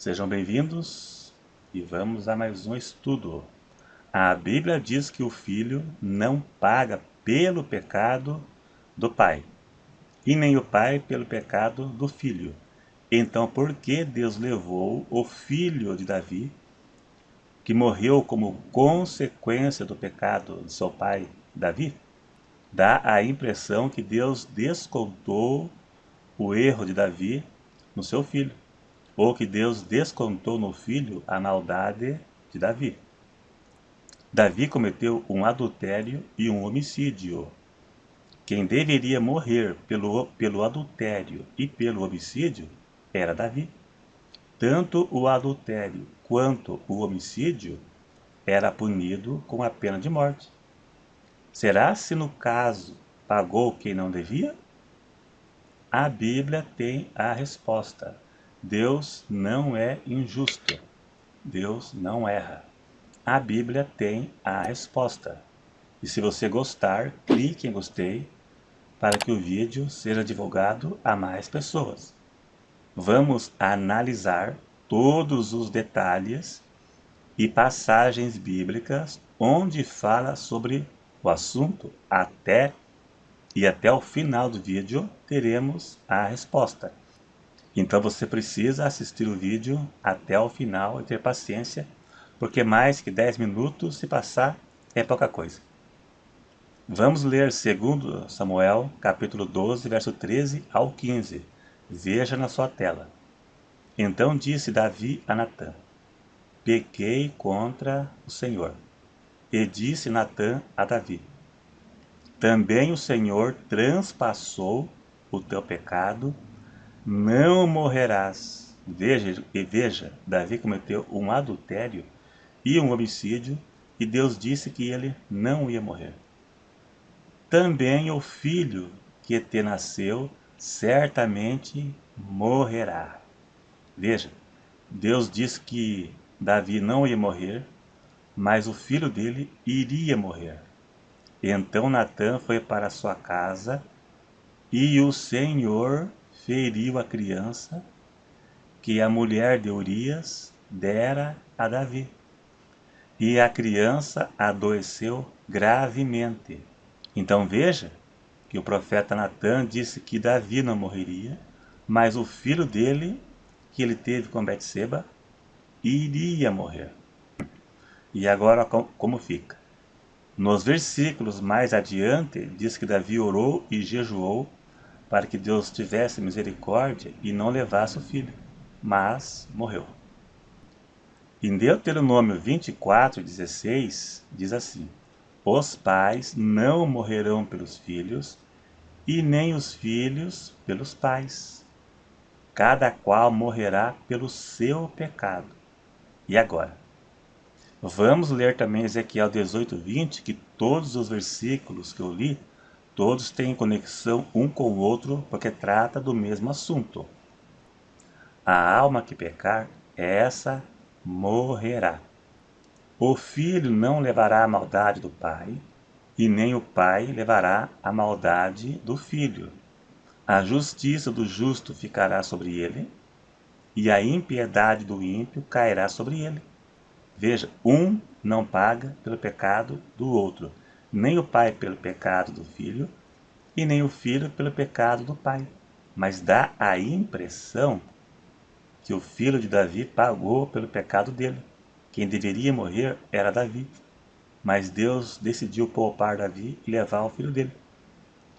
Sejam bem-vindos e vamos a mais um estudo. A Bíblia diz que o filho não paga pelo pecado do pai, e nem o pai pelo pecado do filho. Então, por que Deus levou o filho de Davi, que morreu como consequência do pecado de seu pai Davi? Dá a impressão que Deus descontou o erro de Davi no seu filho, ou que Deus descontou no filho a maldade de Davi. Davi cometeu um adultério e um homicídio. Quem deveria morrer pelo adultério e pelo homicídio era Davi. Tanto o adultério quanto o homicídio era punido com a pena de morte. Será se no caso pagou quem não devia? A Bíblia tem a resposta. Deus não é injusto. Deus não erra. A Bíblia tem a resposta. E se você gostar, clique em gostei para que o vídeo seja divulgado a mais pessoas. Vamos analisar todos os detalhes e passagens bíblicas onde fala sobre o assunto até o final do vídeo teremos a resposta. Então você precisa assistir o vídeo até o final e ter paciência, porque mais que 10 minutos, se passar, é pouca coisa. Vamos ler 2 Samuel, capítulo 12, verso 13 ao 15. Veja na sua tela. Então disse Davi a Natã: Pequei contra o Senhor. E disse Natã a Davi: Também o Senhor transpassou o teu pecado, não morrerás. Veja, Davi cometeu um adultério e um homicídio, e Deus disse que ele não ia morrer. Também o filho que te nasceu certamente morrerá. Veja, Deus disse que Davi não ia morrer, mas o filho dele iria morrer. Então Natã foi para sua casa, e o Senhor feriu a criança que a mulher de Urias dera a Davi. E a criança adoeceu gravemente. Então veja que o profeta Natã disse que Davi não morreria, mas o filho dele, que ele teve com Betseba, iria morrer. E agora como fica? Nos versículos mais adiante, diz que Davi orou e jejuou para que Deus tivesse misericórdia e não levasse o filho, mas morreu. Em Deuteronômio 24:16, diz assim: Os pais não morrerão pelos filhos, e nem os filhos pelos pais. Cada qual morrerá pelo seu pecado. E agora? Vamos ler também Ezequiel 18:20, que todos os versículos que eu li, todos têm conexão um com o outro, porque trata do mesmo assunto. A alma que pecar, essa morrerá. O filho não levará a maldade do pai, e nem o pai levará a maldade do filho. A justiça do justo ficará sobre ele, e a impiedade do ímpio cairá sobre ele. Veja, um não paga pelo pecado do outro, nem o pai pelo pecado do filho, e nem o filho pelo pecado do pai. Mas dá a impressão que o filho de Davi pagou pelo pecado dele. Quem deveria morrer era Davi, mas Deus decidiu poupar Davi e levar o filho dele.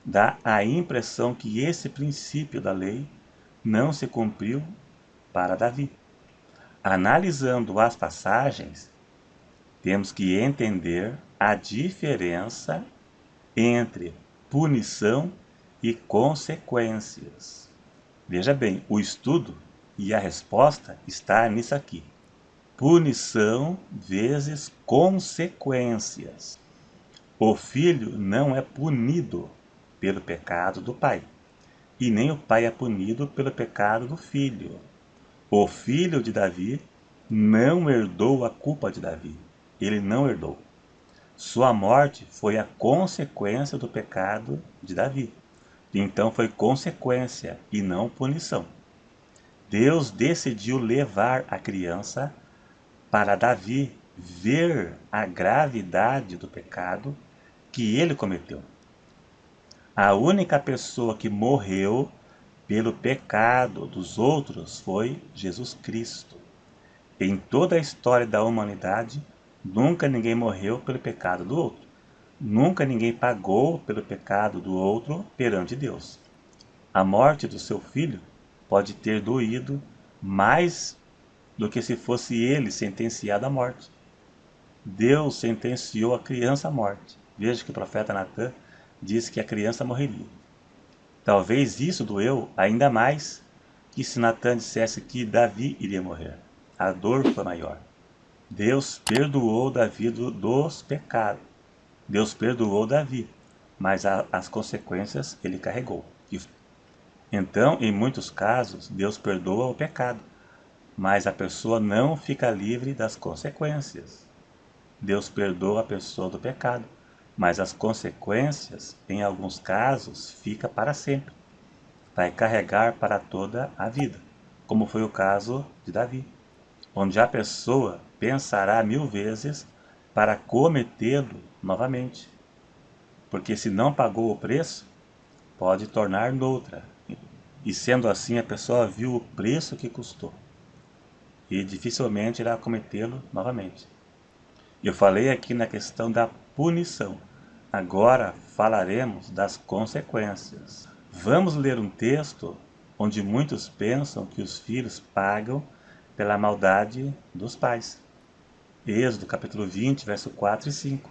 Dá a impressão que esse princípio da lei não se cumpriu para Davi. Analisando as passagens, temos que entender a diferença entre punição e consequências. Veja bem, o estudo e a resposta está nisso aqui. Punição vezes consequências. O filho não é punido pelo pecado do pai, e nem o pai é punido pelo pecado do filho. O filho de Davi não herdou a culpa de Davi. Ele não herdou. Sua morte foi a consequência do pecado de Davi. Então foi consequência e não punição. Deus decidiu levar a criança para Davi ver a gravidade do pecado que ele cometeu. A única pessoa que morreu pelo pecado dos outros foi Jesus Cristo. Em toda a história da humanidade, nunca ninguém morreu pelo pecado do outro. Nunca ninguém pagou pelo pecado do outro perante Deus. A morte do seu filho pode ter doído mais do que se fosse ele sentenciado à morte. Deus sentenciou a criança à morte. Veja que o profeta Natã disse que a criança morreria. Talvez isso doeu ainda mais que se Natã dissesse que Davi iria morrer. A dor foi maior. Deus perdoou Davi dos pecados. Deus perdoou Davi, mas as consequências ele carregou. Então, em muitos casos, Deus perdoa o pecado, mas a pessoa não fica livre das consequências. Deus perdoa a pessoa do pecado, mas as consequências, em alguns casos, fica para sempre. Vai carregar para toda a vida, como foi o caso de Davi, onde a pessoa pensará 1000 vezes para cometê-lo novamente, porque se não pagou o preço, pode tornar noutra, e sendo assim a pessoa viu o preço que custou, e dificilmente irá cometê-lo novamente. Eu falei aqui na questão da punição, agora falaremos das consequências. Vamos ler um texto onde muitos pensam que os filhos pagam pela maldade dos pais. Êxodo capítulo 20, verso 4 e 5,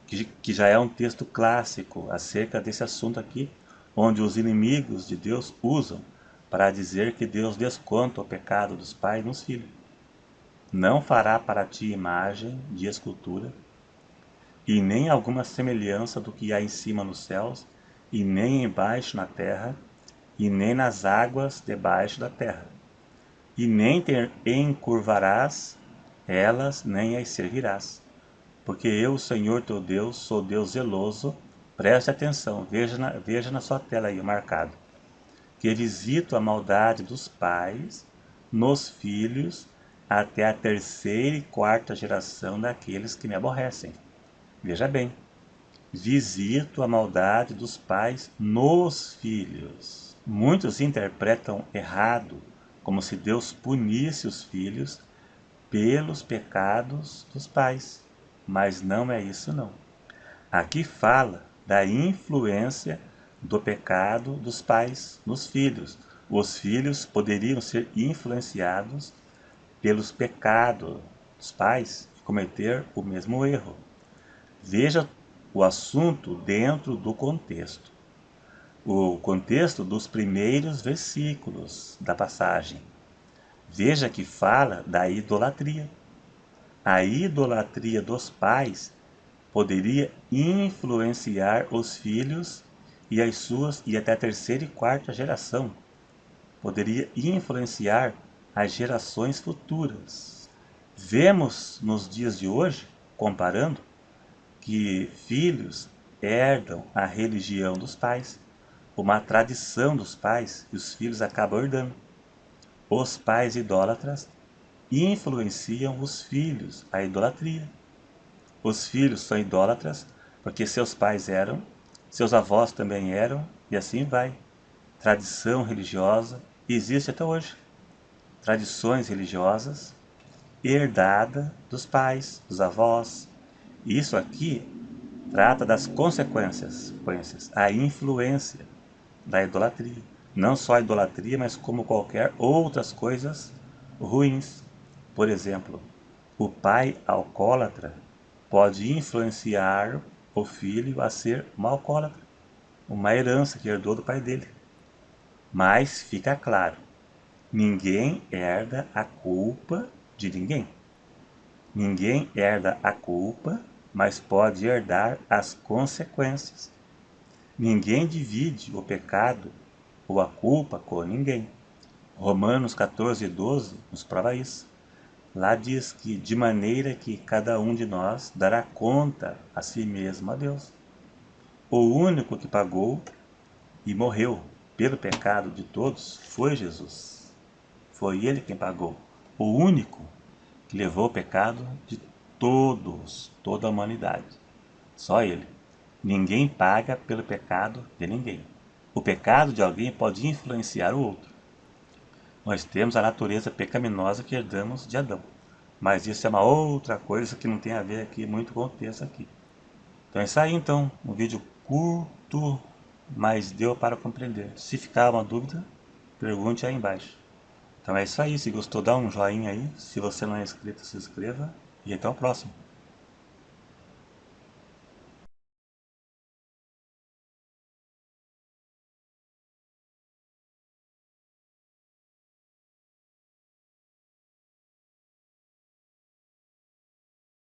que já é um texto clássico acerca desse assunto aqui, onde os inimigos de Deus usam para dizer que Deus desconta o pecado dos pais nos filhos. Não fará para ti imagem de escultura, e nem alguma semelhança do que há em cima nos céus, e nem embaixo na terra, e nem nas águas debaixo da terra. E nem te encurvarás elas, nem as servirás. Porque eu, Senhor teu Deus, sou Deus zeloso. Preste atenção, veja na sua tela aí marcado. Que visito a maldade dos pais nos filhos até a 3ª e 4ª geração daqueles que me aborrecem. Veja bem, visito a maldade dos pais nos filhos. Muitos interpretam errado, como se Deus punisse os filhos pelos pecados dos pais, mas não é isso não. Aqui fala da influência do pecado dos pais nos filhos. Os filhos poderiam ser influenciados pelos pecados dos pais e cometer o mesmo erro. Veja o assunto dentro do contexto. O contexto dos primeiros versículos da passagem. Veja que fala da idolatria. A idolatria dos pais poderia influenciar os filhos e as suas e até a 3ª e 4ª geração. Poderia influenciar as gerações futuras. Vemos nos dias de hoje, comparando, que filhos herdam a religião dos pais, uma tradição dos pais, e os filhos acabam herdando. Os pais idólatras influenciam os filhos à idolatria. Os filhos são idólatras porque seus pais eram, seus avós também eram, e assim vai. Tradição religiosa existe até hoje. Tradições religiosas herdada dos pais, dos avós. Isso aqui trata das consequências, a influência da idolatria. Não só a idolatria, mas como qualquer outras coisas ruins. Por exemplo, o pai alcoólatra pode influenciar o filho a ser um alcoólatra, uma herança que herdou do pai dele. Mas fica claro, ninguém herda a culpa de ninguém. Ninguém herda a culpa, mas pode herdar as consequências. Ninguém divide o pecado ou a culpa com ninguém. Romanos 14:12 nos prova isso. Lá diz que de maneira que cada um de nós dará conta a si mesmo a Deus. O único que pagou e morreu pelo pecado de todos foi Jesus. Foi ele quem pagou. O único que levou o pecado de todos, toda a humanidade. Só ele. Ninguém paga pelo pecado de ninguém. O pecado de alguém pode influenciar o outro. Nós temos a natureza pecaminosa que herdamos de Adão. Mas isso é uma outra coisa que não tem a ver aqui muito com o texto aqui. Então é isso aí então, um vídeo curto, mas deu para compreender. Se ficar uma dúvida, pergunte aí embaixo. Então é isso aí, se gostou dá um joinha aí, se você não é inscrito se inscreva e até o próximo.